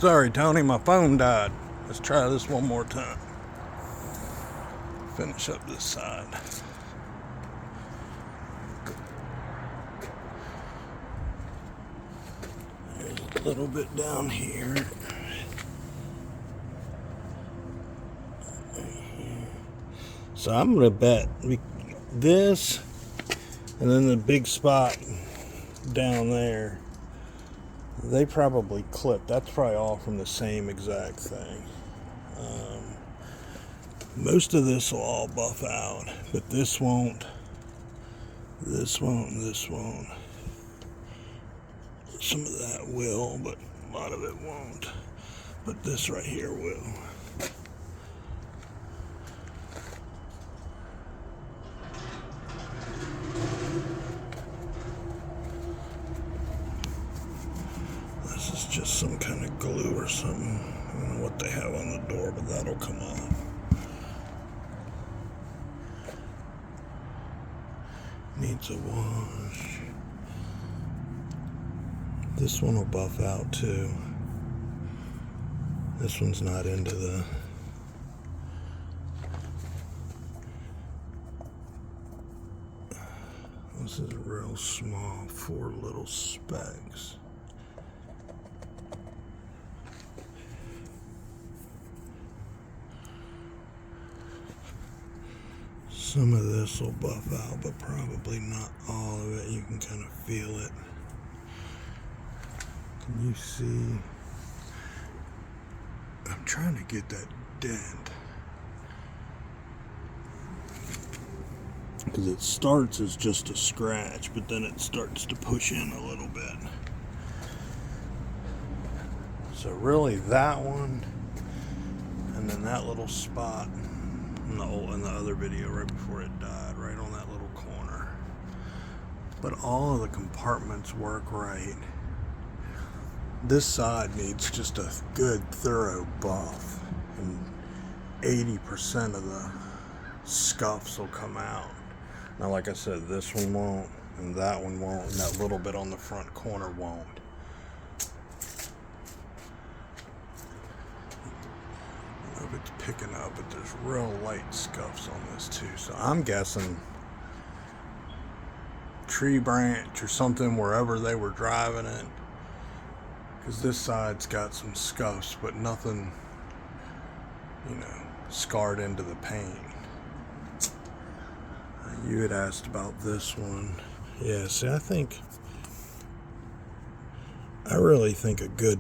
Sorry, Tony, my phone died. Let's try this one more time. Finish up this side. There's a little bit down here. So I'm going to bet this and then the big spot down there, they probably clipped. That's probably all from the same exact thing. Most of this will all buff out, but this won't. This won't, and this won't. Some of that will, but a lot of it won't. But this right here will. This is just some kind of glue or something. I don't know what they have on the door, but that'll come off. Needs a wash. This one will buff out too. This one's not into the... This is real small, 4 little specks. Some of this will buff out, but probably not all of it. You can kind of feel it. Can you see? I'm trying to get that dent. Because it starts as just a scratch, but then it starts to push in a little bit. So really that one, and then that little spot in the other video right before it died, right on that little corner. But all of the compartments work right. This side needs just a good thorough buff, and 80% of the scuffs will come out. Now like I said, this one won't, and that one won't, and that little bit on the front corner won't. It's picking up, but there's real light scuffs on this too. So I'm guessing tree branch or something wherever they were driving it, because this side's got some scuffs, but nothing, scarred into the paint. You had asked about this one. Yeah, see, I really think a good